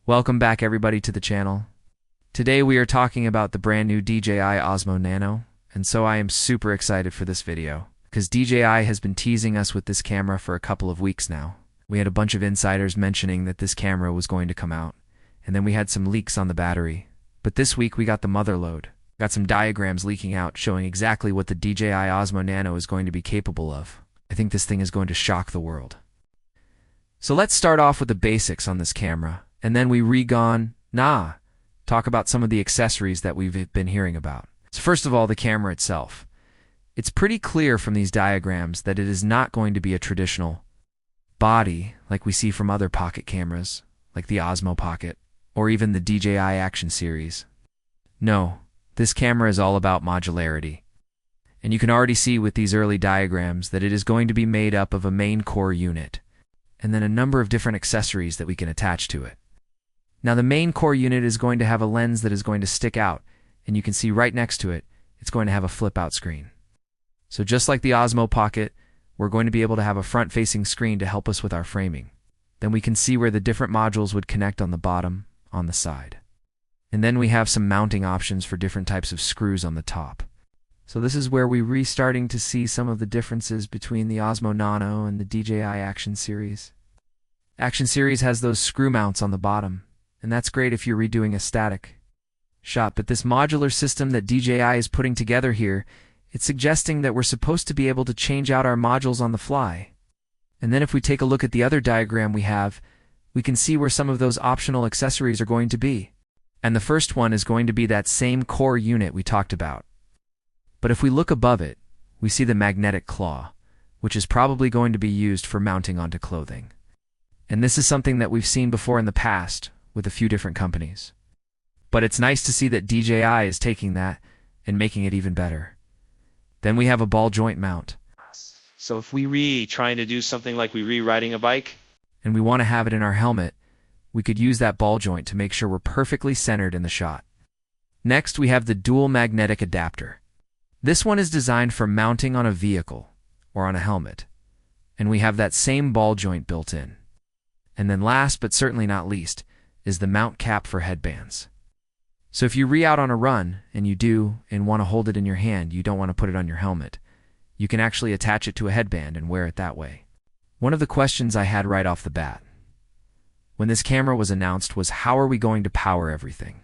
Welcome back everybody to the channel. Today we are talking about the brand new DJI Osmo Nano, and so I am super excited for this video, because DJI has been teasing us with this camera for a couple of weeks now. We had a bunch of insiders mentioning that this camera was going to come out, and then we had some leaks on the battery. But this week we got the mother load. Got some diagrams leaking out showing exactly what the DJI Osmo Nano is going to be capable of. I think this thing is going to shock the world. So let's start off with the basics on this camera, and then we talk about some of the accessories that we've been hearing about. So first of all, the camera itself. It's pretty clear from these diagrams that it is not going to be a traditional body like we see from other pocket cameras, like the Osmo Pocket, or even the DJI Action series. No, this camera is all about modularity. And you can already see with these early diagrams that it is going to be made up of a main core unit, and then a number of different accessories that we can attach to it. Now the main core unit is going to have a lens that is going to stick out, and you can see right next to it, it's going to have a flip-out screen. So just like the Osmo Pocket, we're going to be able to have a front-facing screen to help us with our framing. Then we can see where the different modules would connect on the bottom, on the side. And then we have some mounting options for different types of screws on the top. So this is where we're restarting to see some of the differences between the Osmo Nano and the DJI Action series. Action series has those screw mounts on the bottom, and that's great if you're redoing a static shot. But this modular system that DJI is putting together here, it's suggesting that we're supposed to be able to change out our modules on the fly. And then if we take a look at the other diagram we have, we can see where some of those optional accessories are going to be. And the first one is going to be that same core unit we talked about. But if we look above it, we see the magnetic claw, which is probably going to be used for mounting onto clothing. And this is something that we've seen before in the past with a few different companies. But it's nice to see that DJI is taking that and making it even better. Then we have a ball joint mount. So if we trying to do something like we riding a bike, and we want to have it in our helmet, we could use that ball joint to make sure we're perfectly centered in the shot. Next, we have the dual magnetic adapter. This one is designed for mounting on a vehicle or on a helmet, and we have that same ball joint built in. And then last, but certainly not least, is the mount cap for headbands. So if you out on a run, and you do, and want to hold it in your hand, you don't want to put it on your helmet, you can actually attach it to a headband and wear it that way. One of the questions I had right off the bat when this camera was announced was, how are we going to power everything?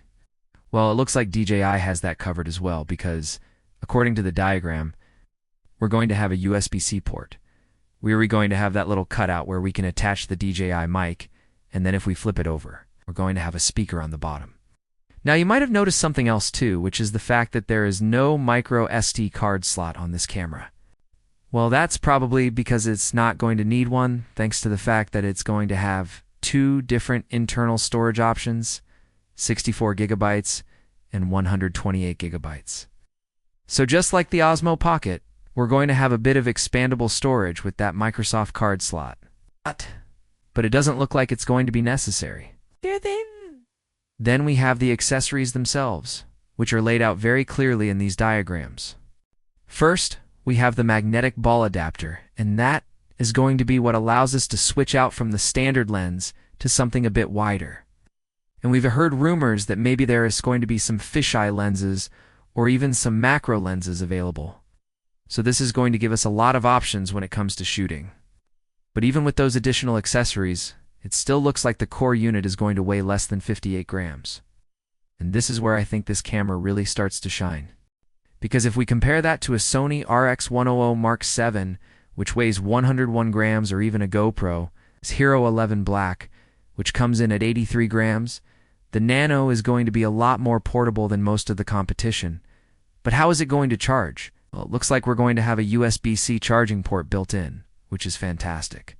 Well, it looks like DJI has that covered as well, because according to the diagram, we're going to have a USB-C port. We're going to have that little cutout where we can attach the DJI mic, and then if we flip it over, we're going to have a speaker on the bottom. Now you might have noticed something else too, which is the fact that there is no micro SD card slot on this camera. Well, that's probably because it's not going to need one, thanks to the fact that it's going to have two different internal storage options, 64 gigabytes and 128 gigabytes. So just like the Osmo Pocket, we're going to have a bit of expandable storage with that Microsoft card slot. But it doesn't look like it's going to be necessary. Then we have the accessories themselves, which are laid out very clearly in these diagrams. First, we have the magnetic ball adapter, and that is going to be what allows us to switch out from the standard lens to something a bit wider. And we've heard rumors that maybe there is going to be some fisheye lenses or even some macro lenses available. So this is going to give us a lot of options when it comes to shooting. But even with those additional accessories, it still looks like the core unit is going to weigh less than 58 grams. And this is where I think this camera really starts to shine. Because if we compare that to a Sony RX100 Mark VII, which weighs 101 grams, or even a GoPro Hero 11 Black, which comes in at 83 grams, the Nano is going to be a lot more portable than most of the competition. But how is it going to charge? Well, it looks like we're going to have a USB-C charging port built in, which is fantastic.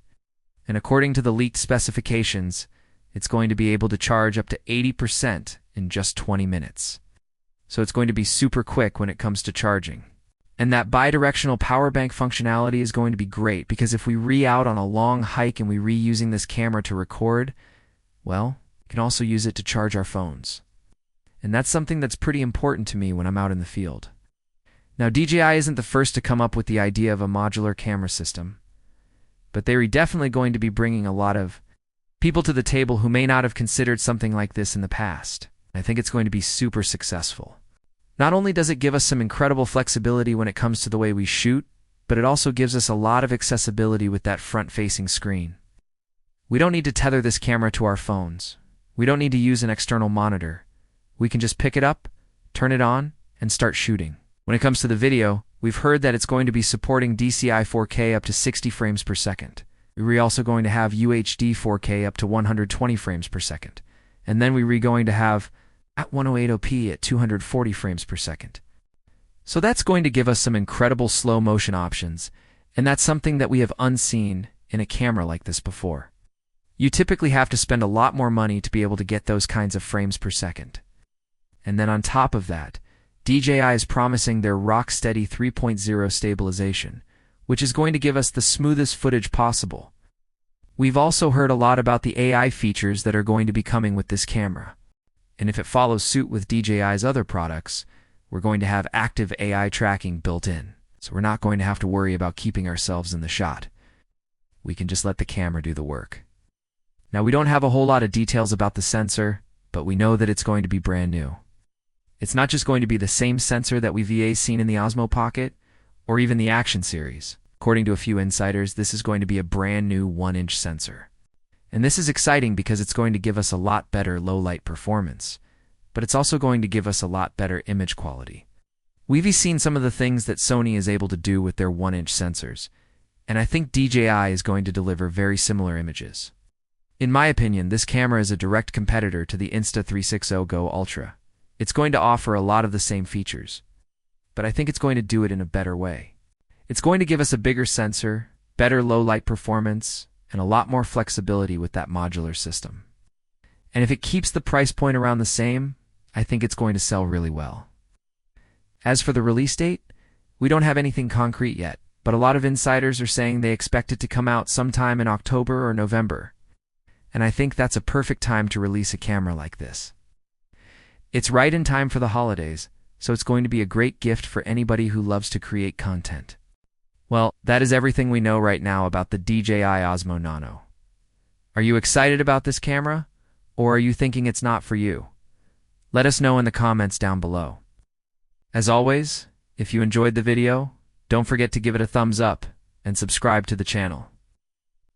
And according to the leaked specifications, it's going to be able to charge up to 80% in just 20 minutes. So it's going to be super quick when it comes to charging. And that bidirectional power bank functionality is going to be great, because if we out on a long hike and we reusing this camera to record, well, we can also use it to charge our phones. And that's something that's pretty important to me when I'm out in the field. Now, DJI isn't the first to come up with the idea of a modular camera system, but they're definitely going to be bringing a lot of people to the table who may not have considered something like this in the past. I think it's going to be super successful. Not only does it give us some incredible flexibility when it comes to the way we shoot, but it also gives us a lot of accessibility with that front-facing screen. We don't need to tether this camera to our phones. We don't need to use an external monitor. We can just pick it up, turn it on, and start shooting. When it comes to the video, we've heard that it's going to be supporting DCI 4K up to 60 frames per second. We're also going to have UHD 4K up to 120 frames per second. And then we're going to have at 108p at 240 frames per second. So that's going to give us some incredible slow motion options, and that's something that we have unseen in a camera like this before. You typically have to spend a lot more money to be able to get those kinds of frames per second. And then on top of that, DJI is promising their rock-steady 3.0 stabilization, which is going to give us the smoothest footage possible. We've also heard a lot about the AI features that are going to be coming with this camera. And if it follows suit with DJI's other products, we're going to have active AI tracking built in. So we're not going to have to worry about keeping ourselves in the shot. We can just let the camera do the work. Now, we don't have a whole lot of details about the sensor, but we know that it's going to be brand new. It's not just going to be the same sensor that we've seen in the Osmo Pocket, or even the Action series. According to a few insiders, this is going to be a brand new 1-inch sensor. And this is exciting because it's going to give us a lot better low-light performance, but it's also going to give us a lot better image quality. We've seen some of the things that Sony is able to do with their 1-inch sensors, and I think DJI is going to deliver very similar images. In my opinion, this camera is a direct competitor to the Insta360 Go Ultra. It's going to offer a lot of the same features, but I think it's going to do it in a better way. It's going to give us a bigger sensor, better low-light performance, and a lot more flexibility with that modular system. And if it keeps the price point around the same, I think it's going to sell really well. As for the release date, we don't have anything concrete yet, but a lot of insiders are saying they expect it to come out sometime in October or November. And I think that's a perfect time to release a camera like this. It's right in time for the holidays, so it's going to be a great gift for anybody who loves to create content. Well, that is everything we know right now about the DJI Osmo Nano. Are you excited about this camera, or are you thinking it's not for you? Let us know in the comments down below. As always, if you enjoyed the video, don't forget to give it a thumbs up and subscribe to the channel.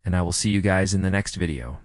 And I will see you guys in the next video.